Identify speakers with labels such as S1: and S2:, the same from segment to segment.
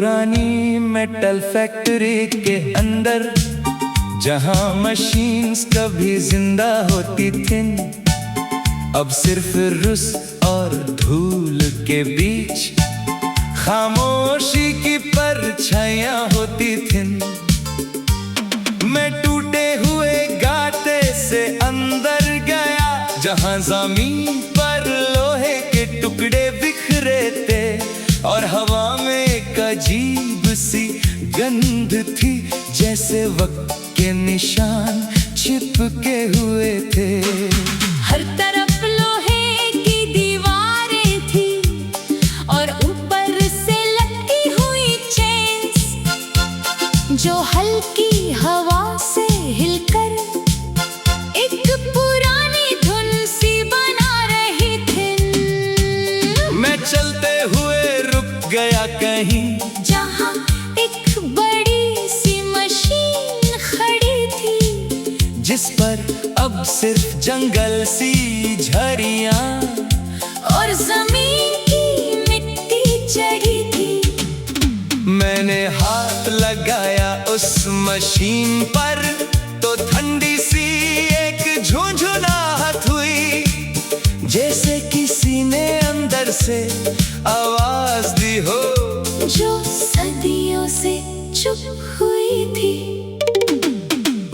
S1: पुरानी metal factory के अंदर, जहां मशीन्स कभी जिंदा होती थी, अब सिर्फ रुस और धूल के बीच खामोशी की परछाइयां होती थी। मैं टूटे हुए गाते से अंदर गया, जहां जमीन पर लोहे के टुकड़े बिखरे थे और हवा में एक अजीब सी गंध थी, जैसे वक्त के निशान चिपके हुए थे।
S2: हर तरफ लोहे की दीवारें थी और ऊपर से लटकी हुई चेन्स, जो हल्की हवा से हिलकर एक पुरानी धुन सी बना रही थी।
S1: मैं चलते हुए रुक गया कहीं,
S2: जहां एक बड़ी सी मशीन खड़ी थी,
S1: जिस पर अब सिर्फ जंगल सी झड़ियां
S2: और जमीन की मिट्टी चढ़ी थी।
S1: मैंने हाथ लगाया उस मशीन पर, तो ठंडी सी एक झुंझुनाहट हुई, जैसे किसी ने अंदर से आवाज दी हो,
S2: जो सदियों से चुप हुई थी।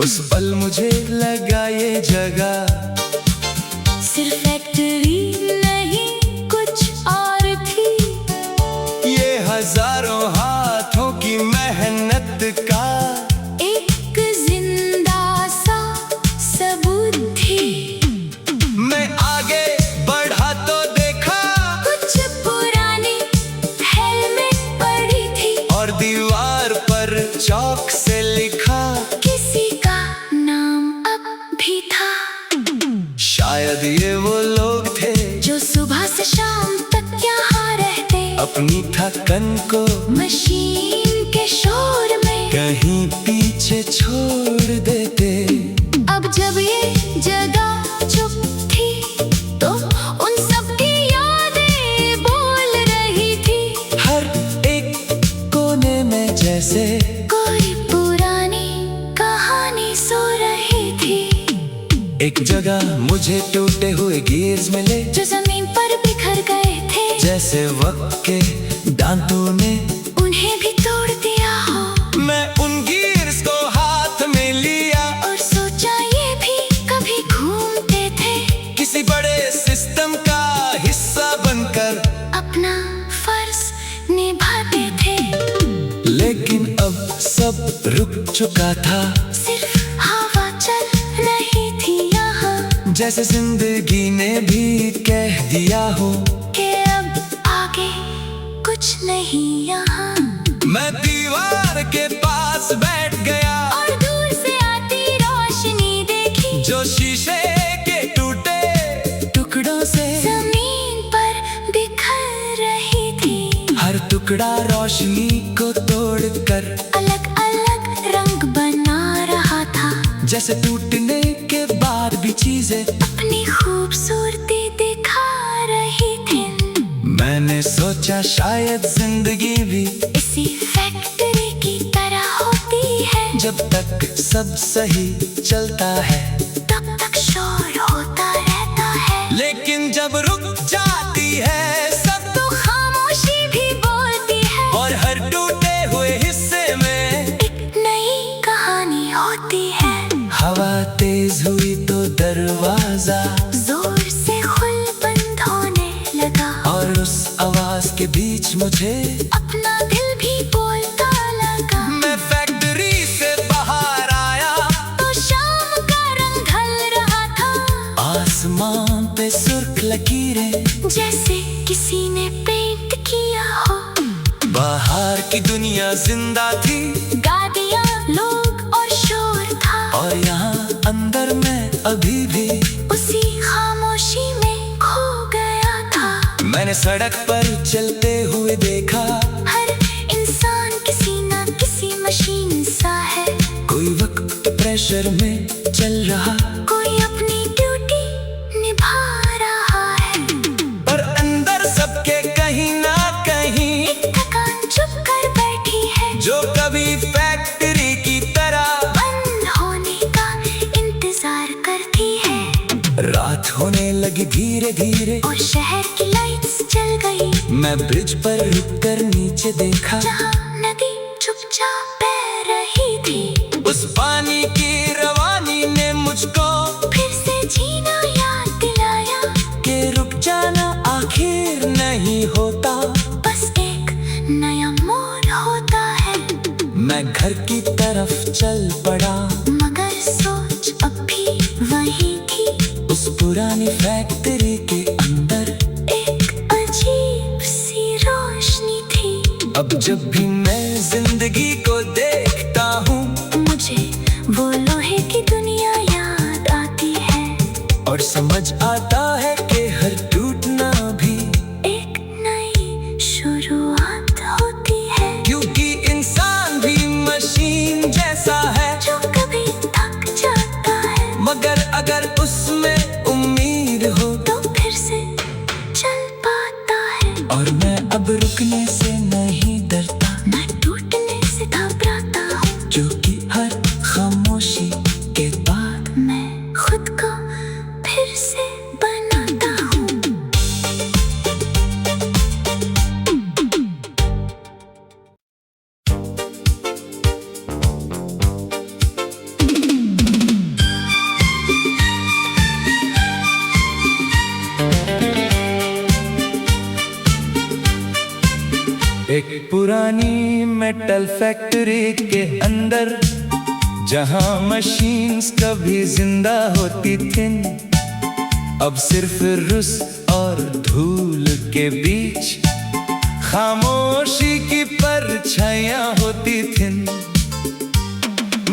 S1: उस पल मुझे लगा ये जगह
S2: सिर्फ फैक्ट्री नहीं, कुछ और थी।
S1: ये हजारों हाथों की मेहनत का
S2: एक जिंदा सा सबूत थी।
S1: मैं आगे बढ़ा तो देखा
S2: कुछ पुरानी हेलमेट पड़ी थी
S1: और दीवार पर चौक से लिखा,
S2: किसी का नाम अब भी था।
S1: शायद ये वो लोग थे
S2: जो सुबह से शाम तक यहाँ रहते,
S1: अपनी थकन को
S2: मशीन के शोर में
S1: कहीं पीछे छोड़ देते।
S2: अब जब ये जगह चुप थी, तो उन सब की यादें बोल रही थी।
S1: हर एक कोने में जैसे
S2: कोई पुरानी कहानी सो रही थी।
S1: एक जगह मुझे टूटे हुए गियर्स मिले,
S2: जो जमीन पर बिखर गए थे,
S1: जैसे वक्त के दांतों ने
S2: उन्हें भी तोड़ दिया हो।
S1: मैं उन गियर्स को हाथ में लिया
S2: और सोचा ये भी कभी घूमते थे,
S1: किसी बड़े सिस्टम का हिस्सा बनकर,
S2: अपना फर्ज निभाते थे।
S1: लेकिन अब सब रुक चुका था,
S2: सिर्फ हवा चल रही थी यहाँ,
S1: जैसे जिंदगी ने भी कह दिया हो
S2: कि अब आगे कुछ नहीं यहाँ।
S1: मैं दीवार के पास बैठ गया
S2: और दूर से आती रोशनी देखी,
S1: जो शीशे के टूटे टुकड़ों से
S2: जमीन पर बिखर रही थी।
S1: हर टुकड़ा रोशनी को तोड़कर
S2: अलग अलग रंग बना रहा था,
S1: जैसे टूटने के बाद भी चीजें
S2: अपनी खूबसूरती दिखा रही थी।
S1: मैंने सोचा शायद जिंदगी भी
S2: इसी फैक्ट्री की तरह होती है,
S1: जब तक सब सही चलता है,
S2: तब तक शोर होता रहता है।
S1: लेकिन जब रुक जाती है सब,
S2: तो खामोशी भी बोलती है
S1: और हर टूटे हुए हिस्से में
S2: एक नई कहानी होती है।
S1: हवा तेज हुई तो दरवाजा
S2: जोर से खुल बंद होने लगा,
S1: और उस आवाज के बीच मुझे
S2: अपना दिल भी बोलता लगा।
S1: मैं फैक्ट्री से बाहर आया,
S2: तो शाम का रंग ढल रहा था,
S1: आसमान पे सुर्ख लकीरें,
S2: जैसे किसी ने पेंट किया हो।
S1: बाहर की दुनिया जिंदा थी,
S2: गाड़ियाँ, लोग और शोर था,
S1: और यहाँ अंदर मैं अभी भी
S2: उसी खामोशी में खो गया था।
S1: मैंने सड़क पर चलते हुए देखा,
S2: हर इंसान किसी न किसी मशीन सा है,
S1: कोई वक्त प्रेशर में चल रहा,
S2: कोई अपनी ड्यूटी निभा रहा है।
S1: पर अंदर सबके कहीं ना कहीं
S2: एक थकान चुप कर बैठी
S1: जो कभी फैक्ट्री की तरह
S2: बंद होने का इंतजार करती है।
S1: रात होने लगी धीरे धीरे
S2: और शहर की लाइट्स जल गई।
S1: मैं ब्रिज पर रुककर नीचे देखा,
S2: जहाँ नदी चुपचाप बह रही थी।
S1: उस पानी की रवानी ने मुझको
S2: फिर से जीना याद दिलाया
S1: कि रुक जाना आखिर नहीं होता,
S2: बस एक नया मोड़ होता है।
S1: मैं घर की तरफ चल पड़ा,
S2: मगर सोच अब भी वही थी।
S1: उस पुरानी फैक्ट्री के अंदर
S2: एक अजीब सी रोशनी थी।
S1: अब जब भी मैं जिंदगी को देखता हूँ,
S2: मुझे वो लोहे की दुनिया याद आती है।
S1: और समझ आता है कि हर टूटना भी
S2: एक नई शुरुआत होती है।
S1: क्योंकि इंसान भी मशीन जैसा है,
S2: जो कभी थक जाता है,
S1: मगर अगर उसमें उम्मीद हो
S2: तो फिर से चल पाता है।
S1: और मैं अब रुकने से नहीं डरता,
S2: मैं टूटने से घबराता हूँ।
S1: जो कि हर खामोशी के बाद
S2: मैं खुद को फिर से बनाता हूँ।
S1: एक पुरानी मेटल फैक्ट्री के अंदर, जहां मशीन्स कभी जिंदा होती थी, अब सिर्फ रुस और धूल के बीच खामोशी की परछाइयां होती थी।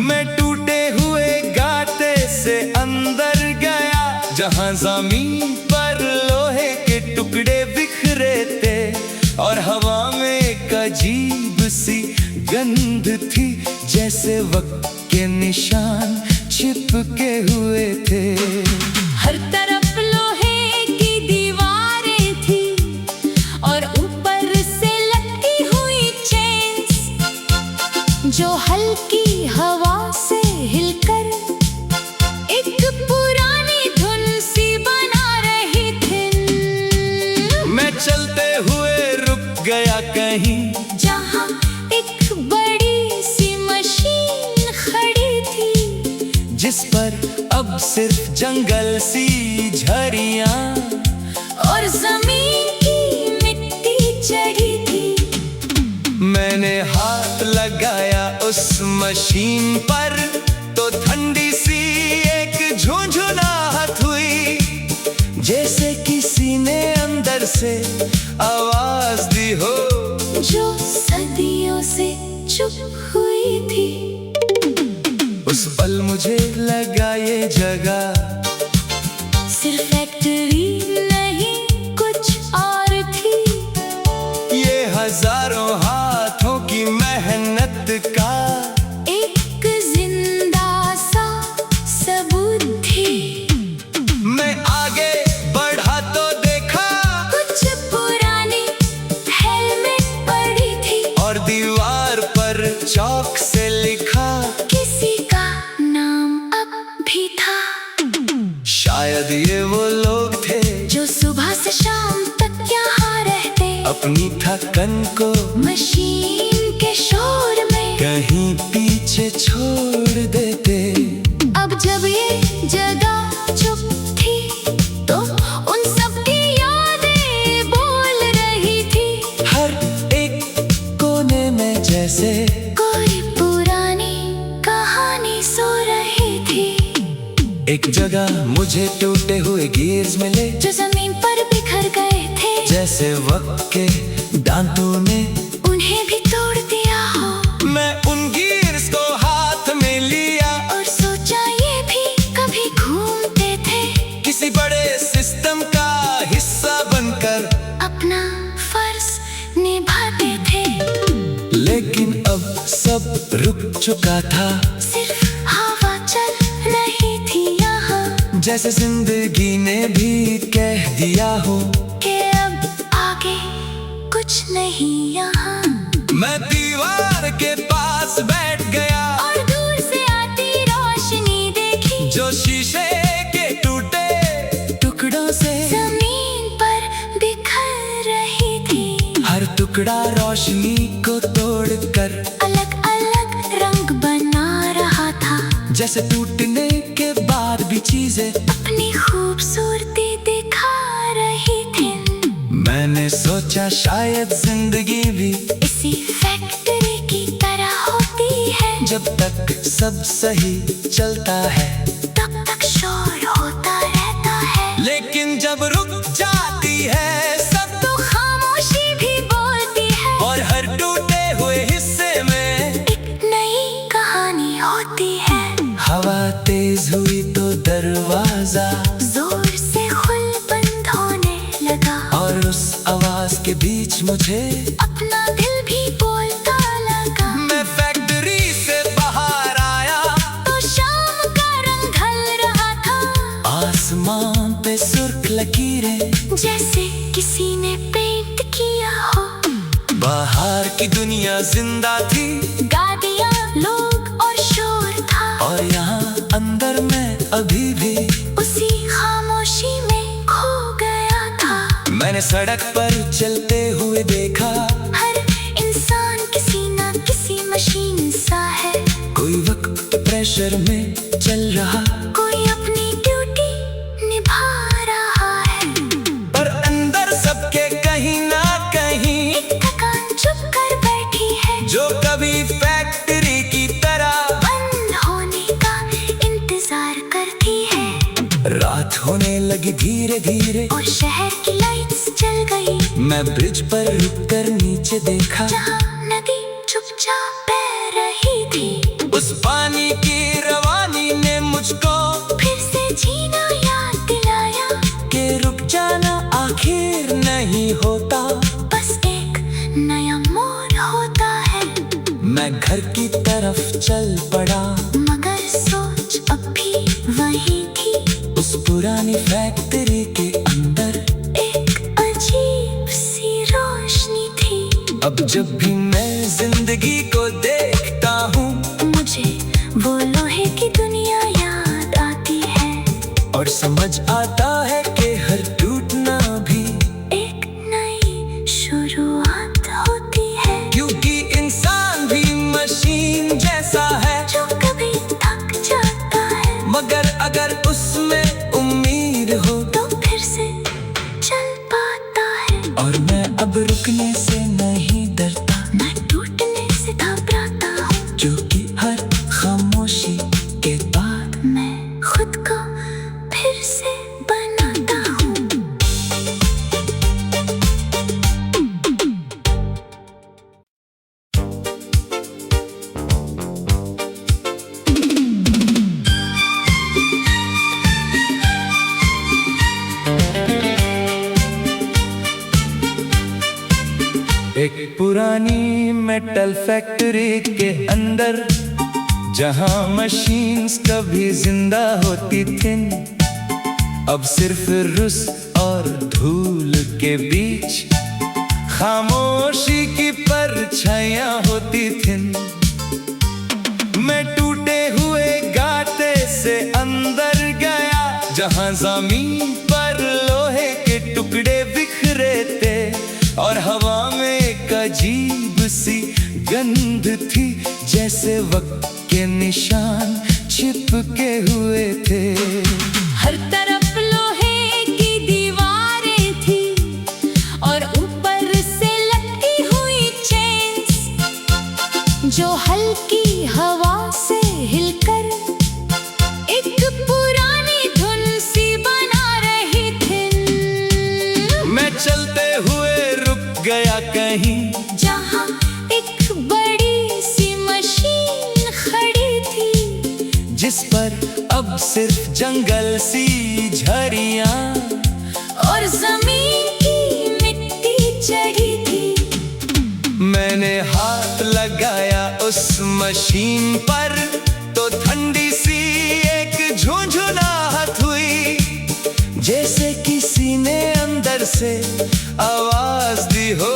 S1: मैं टूटे हुए गाते से अंदर गया, जहां जमीन पर लोहे के टुकड़े बिखरे थे और हवा में एक अजीब सी गंध थी, जैसे वक्त के निशान चिपके हुए थे।
S2: हर तरफ लोहे की दीवारें थी और ऊपर से लटकी हुई चेन्स, जो हल्की हवा से हिलकर एक पुरानी धुन सी बना रही थी।
S1: मैं चलते हुए रुक गया कहीं,
S2: जहाँ एक बड़ी सी मशीन खड़ी थी,
S1: जिस पर अब सिर्फ जंगल सी झड़ियां
S2: और जमीन की मिट्टी चढ़ी थी।
S1: मैंने हाथ लगाया उस मशीन पर, तो ठंडी सी एक झुंझुनाहट हुई, जैसे किसी ने अंदर से आवाज दी हो,
S2: जो सदियों से चुप हुई थी।
S1: उस पल मुझे लगा ये जगह
S2: सिर्फ फैक्ट्री नहीं, कुछ और थी।
S1: ये हजारों हाथों की मेहनत का
S2: एक जिंदा सा सबूत थी।
S1: मैं आगे बढ़ा तो देखा,
S2: कुछ पुरानी हेलमेट पड़ी थी
S1: और दीवार पर चौक से लिखा,
S2: किसी का नाम अब भी था।
S1: शायद ये वो लोग थे
S2: जो सुबह से शाम तक यहाँ रहते,
S1: अपनी थकन को
S2: मशीन के शोर में
S1: कहीं पीछे छोड़ देते।
S2: अब जब ये जगह चुप थी, तो उन सब की यादें बोल रही थी।
S1: हर एक कोने में जैसे
S2: कोई पुरानी कहानी सो रही थी।
S1: एक जगह मुझे टूटे हुए गियर्स मिले,
S2: जो जमीन पर बिखर गए थे,
S1: जैसे वक्त के दांतों ने
S2: उन्हें भी तोड़ दिया हो।
S1: मैं उन गियर्स को हाथ में लिया
S2: और सोचा ये भी कभी घूमते थे,
S1: किसी बड़े सिस्टम का हिस्सा बनकर,
S2: अपना फर्ज निभाते थे।
S1: लेकिन अब सब रुक चुका था,
S2: सिर्फ हवा चल रही थी यहाँ,
S1: जैसे जिंदगी ने भी कह दिया हो
S2: कि अब आगे कुछ नहीं यहाँ।
S1: मैं दीवार के रोशनी को तोड़कर
S2: अलग अलग रंग बना रहा था।
S1: जैसे टूटने के बाद भी चीजें
S2: अपनी खूबसूरती दिखा रही थी।
S1: मैंने सोचा शायद जिंदगी भी
S2: इसी फैक्ट्री की तरह होती है।
S1: जब तक सब सही चलता है
S2: तब तक शोर होता रहता है।
S1: लेकिन जब रुक जाती है सब
S2: तो खामोशी भी बोलती है।
S1: और हर टूटे हुए हिस्से में
S2: एक नई कहानी होती है।
S1: हवा तेज हुई तो दरवाजा
S2: जोर से खुल बंद होने लगा।
S1: और उस आवाज के बीच मुझे
S2: अपना दिल भी बोलता लगा।
S1: मैं फैक्ट्री से बाहर आया
S2: तो शाम का रंग ढल रहा था।
S1: आसमान पे सुर्ख लकीरें
S2: जैसे किसी ने पेंट किया हो।
S1: बाहर की दुनिया जिंदा थी।
S2: गाड़ियाँ, लोग और शोर था।
S1: और यहाँ अंदर मैं अभी भी
S2: उसी खामोशी में खो गया था।
S1: मैंने सड़क पर चलते हुए देखा
S2: हर इंसान किसी न किसी मशीन सा है।
S1: कोई वक्त प्रेशर में चल रहा,
S2: कोई अपनी ड्यूटी निभा रहा है।
S1: पर अंदर सबके कहीं ना कहीं
S2: एक थकान चुप कर बैठी है।
S1: जो कभी फैक्ट्री की तरह
S2: बंद होने का इंतजार करती है।
S1: रात होने लगी धीरे धीरे
S2: और शहर की लाइट्स जल गई।
S1: मैं ब्रिज पर रुककर नीचे देखा
S2: जहाँ नदी चुपचाप बह रही थी।
S1: उस पानी की रवानी ने मुझको
S2: फिर से जीना याद दिलाया।
S1: कि रुक जाना आखिर नहीं होता,
S2: बस एक नया मोड़ होता है।
S1: मैं घर की तरफ चल पड़ा
S2: मगर सोच अब भी वही थी।
S1: उस पुरानी फैक्ट्री के अंदर
S2: एक अजीब सी रोशनी थी।
S1: अब जब भी मैं जिंदगी को देखता हूँ
S2: मुझे वो लोहे की दुनिया याद आती है।
S1: और समझ आता है कि हर टूटना भी
S2: एक नई शुरुआत होती है।
S1: क्योंकि इंसान भी मशीन जैसा है
S2: जो कभी थक जाता है
S1: मगर अगर उसमें उम्मीद हो
S2: तो फिर से चल पाता है।
S1: और मैं अब रुकने से नहीं डरता,
S2: मैं टूटने से घबराता हूँ।
S1: जो कि हर खामोशी के बाद
S2: मैं खुद को फिर से बनाता हूँ।
S1: एक पुरानी मेटल फैक्ट्री के अंदर जहां मशीन्स कभी जिंदा होती थी, अब सिर्फ रुस और धूल के बीच खामोशी की परछाइयां होती थी। मैं टूटे हुए गाते से अंदर गया जहां जमीन पर लोहे के टुकड़े बिखरे थे और हवा में एक अजीब सी गंध थी, जैसे वक्त के निशान चिपके हुए थे।
S2: हर तरफ लोहे की दीवारें थी और ऊपर से लटकी हुई चेन्स जो हल्की हवा से हिलकर एक पुरानी धुन सी बना रही थी।
S1: मैं चलते हुए रुक गया कहीं
S2: जहाँ एक बड़ी सी मशीन खड़ी थी
S1: जिस पर अब सिर्फ जंगल सी झरियां
S2: और जमीन की मिट्टी चढ़ी थी।
S1: मैंने हाथ लगाया उस मशीन पर तो ठंडी सी एक झुंझुनाहट हुई, जैसे किसी ने अंदर से आवाज दी हो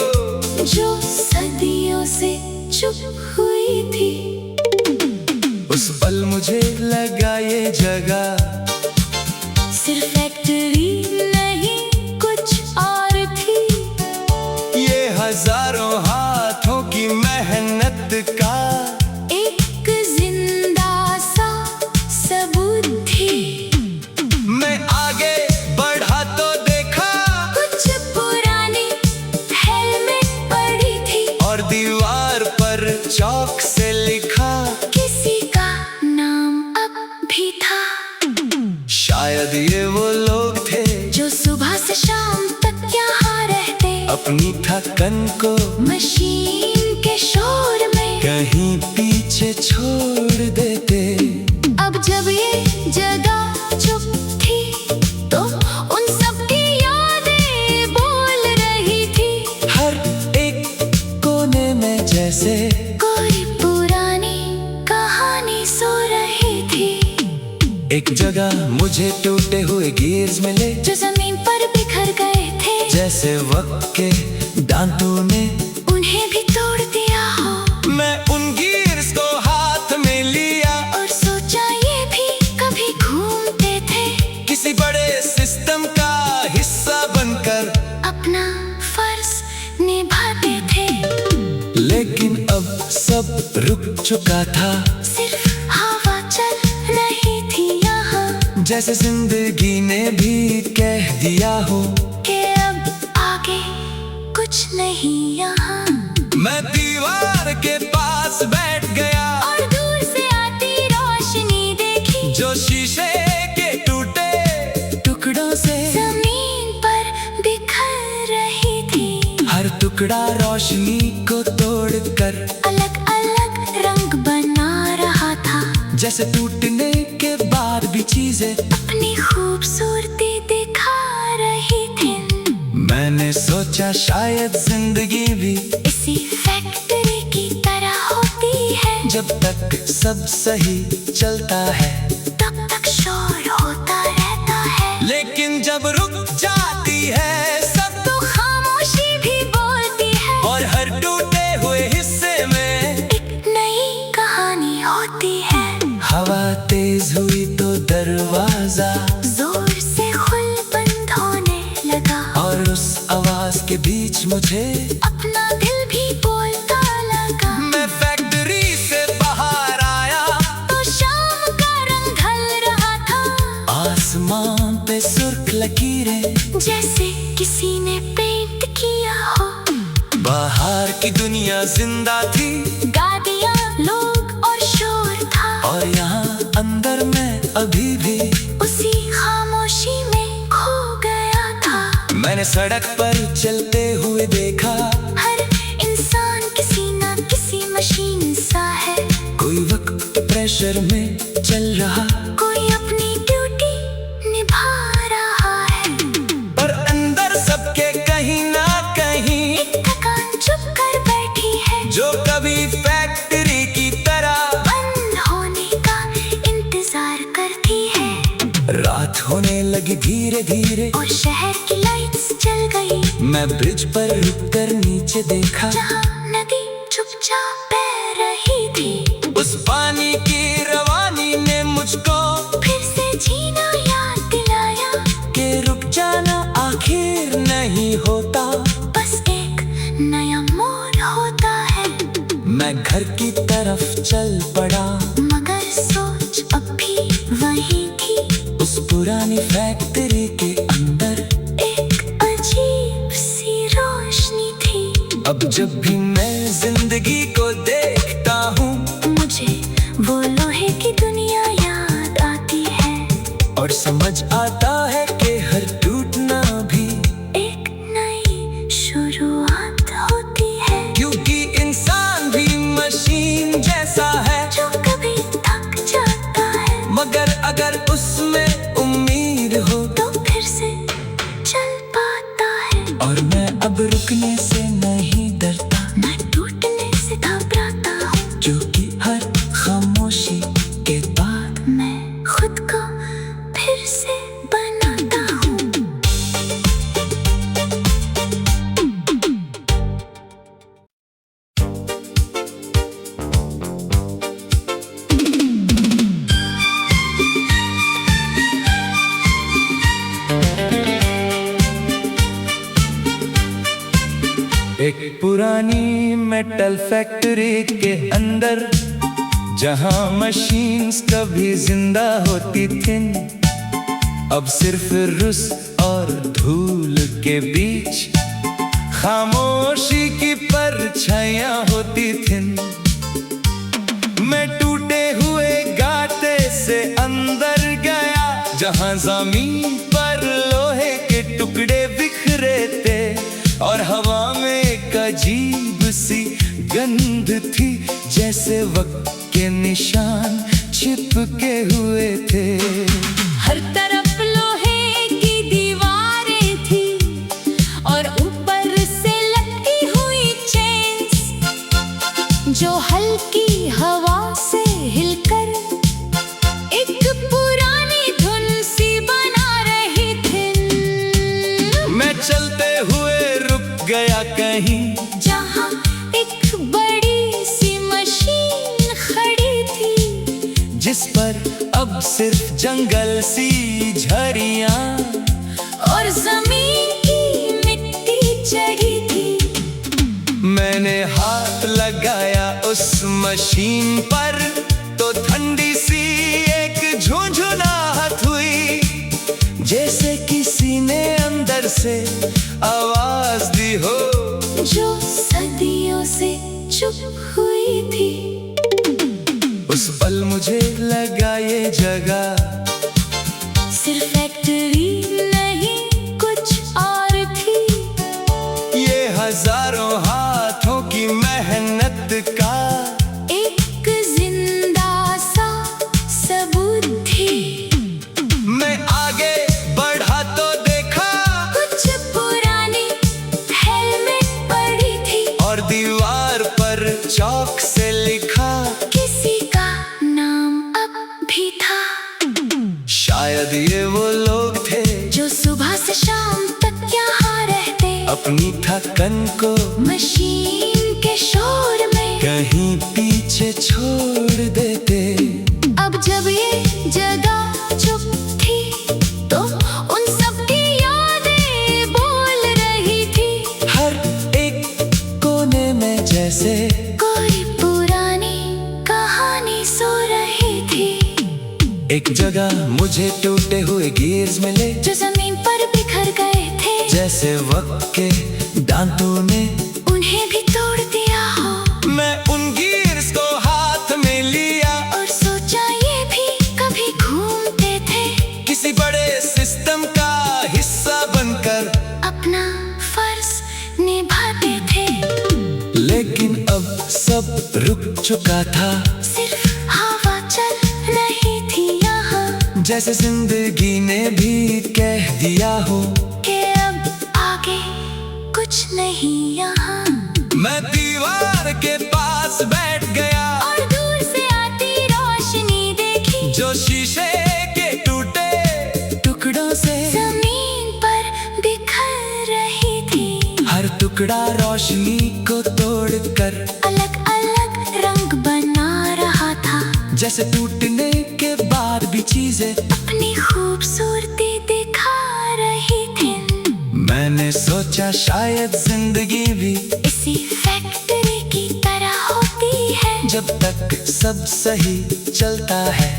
S2: जो सदियों से चुप हुई थी।
S1: उस पल मुझे लगा ये जगह
S2: सिर्फ फैक्ट्री नहीं कुछ और थी।
S1: ये हजारों हाथ से लिखा,
S2: किसी का नाम अब भी था।
S1: शायद ये वो लोग थे
S2: जो सुबह से शाम तक यहाँ रहते,
S1: अपनी थकन को
S2: मशीन के शोर में
S1: कहीं पीछे छोड़ देते।
S2: अब जब ये जगह चुप थी तो उन सब की यादें बोल रही थी।
S1: हर एक कोने में जैसे
S2: कोई पुरानी कहानी सो रही थी।
S1: एक जगह मुझे टूटे हुए गियर्स मिले,
S2: जो जमीन पर बिखर गए थे,
S1: जैसे वक्त के दांतों ने
S2: उन्हें भी तोड़ दिया हो।
S1: मैं उन गियर्स को हाथ में लिया
S2: और सोचा ये भी कभी घूमते थे,
S1: किसी बड़े सिस्टम का हिस्सा बनकर,
S2: अपना फर्ज निभाते थे।
S1: लेकिन अब सब रुक चुका था।
S2: सिर्फ हवा चल रही थी यहाँ,
S1: जैसे जिंदगी ने भी कह दिया हो
S2: कि अब आगे कुछ नहीं यहाँ।
S1: मैं दीवार के पास बैठ गया
S2: और दूर से आती रोशनी देखी,
S1: जो शीशे के टूटे टुकड़ों से
S2: जमीन पर बिखर रही थी।
S1: हर टुकड़ा रोशनी को तोड़कर
S2: अलग अलग रंग बना रहा था,
S1: जैसे टूटने के बाद भी चीजें
S2: अपनी खूबसूरती दिखा रही थी।
S1: मैंने सोचा शायद जिंदगी भी
S2: इसी फैक्ट्री की तरह होती है,
S1: जब तक सब सही चलता है
S2: तब तक शोर होता रहता है।
S1: लेकिन जब रुक जाती है सब
S2: तो खामोशी भी बोलती है,
S1: और हर टूटे हुए हिस्से में
S2: एक नई कहानी होती है।
S1: हवा तेज हुई तो दरवाजा
S2: जोर से खुल बंद होने लगा,
S1: और उस आवाज के बीच मुझे
S2: अपना दिल भी बोलता लगा।
S1: मैं फैक्ट्री से बाहर आया
S2: तो शाम का रंग ढल रहा था,
S1: आसमान पे सुर्ख लकीरें
S2: जैसे किसी ने पेंट किया हो।
S1: बाहर की दुनिया जिंदा थी,
S2: गाड़ियाँ, लोग और शोर था,
S1: और यहाँ अंदर मैं अभी भी
S2: उसी खामोशी में खो गया था।
S1: मैंने सड़क पर चलते हुए देखा,
S2: हर इंसान किसी न किसी मशीन सा है।
S1: कोई वक्त के प्रेशर में चल रहा,
S2: कोई अपनी ड्यूटी निभा रहा है,
S1: पर अंदर सबके कहीं ना कहीं
S2: एक थकान चुप कर बैठी है,
S1: जो कभी फैक्ट्री की तरह
S2: बंद होने का इंतजार करती है।
S1: रात होने लगी धीरे धीरे,
S2: और शहर की लाइट्स जल गई,
S1: मैं ब्रिज पर रुककर नीचे देखा,
S2: जहाँ नदी चुपचाप बह रही थी।
S1: उस पानी की रवानी ने मुझको
S2: फिर से जीना याद दिलाया,
S1: कि रुक जाना आखिर नहीं होता,
S2: बस एक नया मोड़ होता है।
S1: मैं घर की तरफ चल पड़ा,
S2: मगर सोच अब भी वही थी,
S1: उस पुरानी फैक्ट्री के अंदर
S2: एक अजीब सी रोशनी थी।
S1: अब जब भी मैं जिंदगी को देखता हूँ,
S2: मुझे वो लोहे की दुनिया याद आती है,
S1: और समझ आता है कि हर टूटना भी
S2: एक नई शुरुआत होती है।
S1: क्योंकि इंसान भी मशीन जैसा है,
S2: जो कभी थक जाता है,
S1: मगर अगर उसमें उम्मीद हो
S2: तो फिर से चल पाता है।
S1: और मैं अब रुकने से नहीं डरता,
S2: मैं टूटने से घबराता हूँ,
S1: जो कि हर खामोशी के बाद
S2: मैं खुद को फिर से बनाता हूँ।
S1: एक पुरानी मेटल फैक्ट्री के अंदर, जहां मशीन्स कभी जिंदा होती थी, अब सिर्फ रुस और धूल के बीच खामोशी की परछाइयां होती थीं। जहां जमीन पर लोहे के टुकड़े बिखरे थे और हवा में एक अजीब सी गंध थी, जैसे वक्त के निशान चिपके हुए थे।
S2: हर तरफ लोहे की दीवारें थी और ऊपर से लटकी हुई चेन्स, जो हल्की हवा से हिलकर एक पुरानी धुन सी बना रही थी।
S1: मैं चलते हुए रुक गया कहीं
S2: जहाँ एक बड़ी सी मशीन खड़ी थी,
S1: जिस पर अब सिर्फ जंगल सी झड़ियां
S2: और जमीन की मिट्टी चढ़ी थी।
S1: मैंने हाथ लगाया उस मशीन पर तो ठंडी सी एक झुंझुनाहट हुई, जैसे किसी ने अंदर से आवाज दी हो
S2: जो सदियों से चुप हुई थी।
S1: उस पल मुझे लगा ये जगह
S2: सिर्फ फैक्ट्री नहीं कुछ और थी,
S1: ये हजारों हाथों की मेहनत का
S2: एक जिंदा सा सबूत थी।
S1: मैं आगे बढ़ा तो देखा
S2: कुछ पुरानी हेलमेट पड़ी थी
S1: और दीवार पर चौक से लिखा
S2: किसी का नाम अब भी था।
S1: शायद ये वो लोग थे
S2: जो सुबह से शाम तक यहाँ रहते,
S1: अपनी थकन को
S2: मशीन के शोर में
S1: कहीं पीछे छोड़ देते।
S2: अब जब ये जगह चुप थी तो उन सब की यादें बोल रही थी।
S1: हर एक कोने में जैसे
S2: कोई पुरानी कहानी सो रही थी।
S1: एक जगह मुझे टूटे हुए गियर्स मिले,
S2: जो जमीन पर बिखर गए थे,
S1: जैसे वक्त के दांतों ने
S2: उन्हें भी तोड़ दिया हो।
S1: मैं उन गियर्स को हाथ में लिया
S2: और सोचा ये भी कभी घूमते थे,
S1: किसी बड़े सिस्टम का हिस्सा बनकर,
S2: अपना फर्ज निभाते थे।
S1: लेकिन अब सब रुक चुका था,
S2: सिर्फ हवा चल रही थी यहाँ,
S1: जैसे जिंदगी ने भी कह दिया हो
S2: कि अब आगे कुछ नहीं यहाँ।
S1: मैं दीवार के पास बैठ गया
S2: और दूर से आती रोशनी देखी,
S1: जो शीशे के टूटे टुकड़ों से
S2: जमीन पर बिखर रही थी।
S1: हर टुकड़ा रोशनी को तोड़कर
S2: अलग अलग रंग बना रहा था,
S1: जैसे टूटने के बाद भी चीजें
S2: अपनी खूबसूरती दिखा रही थी।
S1: मैंने सोचा शायद जिंदगी भी
S2: इसी फैक्ट्री की तरह होती है,
S1: जब तक सब सही चलता है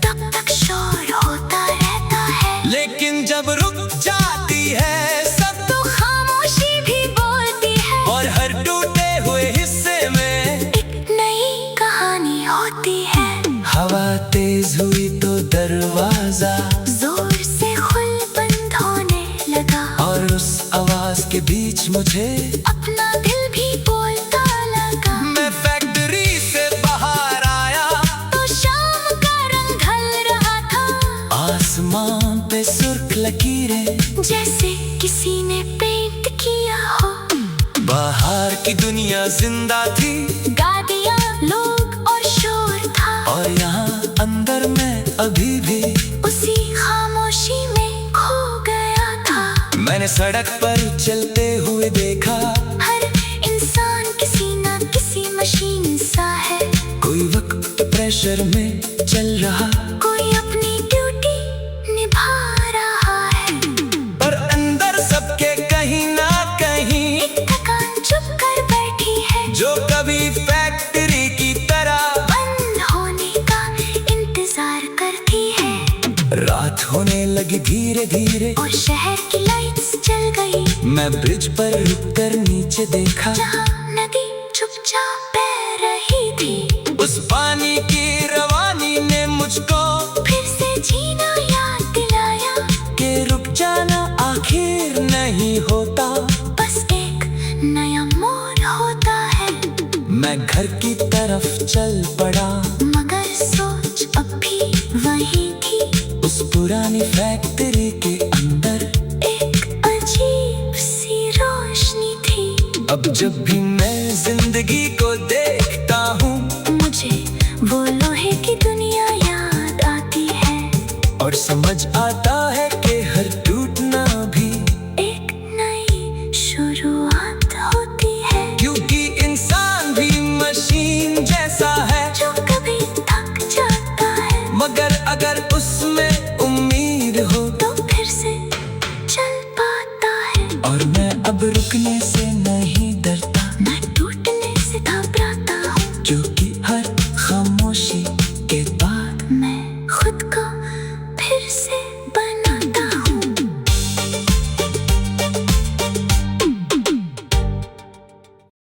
S2: तब तक शोर होता रहता है।
S1: लेकिन जब रुक जाती है सब
S2: तो खामोशी भी बोलती है
S1: और हर टूटे हुए हिस्से में
S2: एक नई कहानी होती है।
S1: हवा तेज हुई तो दरवाजा
S2: जोर से खुल बंद होने लगा
S1: और उस आवाज के बीच मुझे
S2: अपना दिल भी बोलता लगा।
S1: मैं फैक्ट्री से बाहर आया
S2: तो शाम का रंग ढल रहा था,
S1: आसमान पे सुर्ख लकीरें
S2: जैसे किसी ने पेंट किया हो।
S1: बाहर की दुनिया जिंदा थी,
S2: गाड़ियाँ, लोग और शोर था,
S1: और यहाँ अंदर मैं अभी भी
S2: उसी खामोशी में खो गया था।
S1: मैंने सड़क पर चलते हुए देखा
S2: हर इंसान किसी न किसी मशीन सा है,
S1: कोई वक्त प्रेशर में चल रहा,
S2: कोई अपनी ड्यूटी निभा रहा है,
S1: पर अंदर सबके कहीं ना कहीं
S2: एक थकान चुप कर बैठी है,
S1: जो कभी फैक्ट्री की तरह
S2: बंद होने का इंतजार करती है।
S1: रात होने लगी धीरे धीरे
S2: और शहर की लाइट्स जल गई,
S1: मैं ब्रिज पर रुककर नीचे देखा,
S2: जहाँ नदी चुपचाप बह रही थी।
S1: उस पानी की रवानी ने मुझको
S2: फिर से जीना याद दिला
S1: मैं घर की तरफ चल पड़ा,
S2: मगर सोच अब भी वही थी।
S1: उस पुरानी फैक्ट्री के अंदर
S2: एक अजीब सी रोशनी थी।
S1: अब जब भी मैं जिंदगी को देखता हूँ,
S2: मुझे वो लोहे की दुनिया याद आती है।
S1: और समझ आता है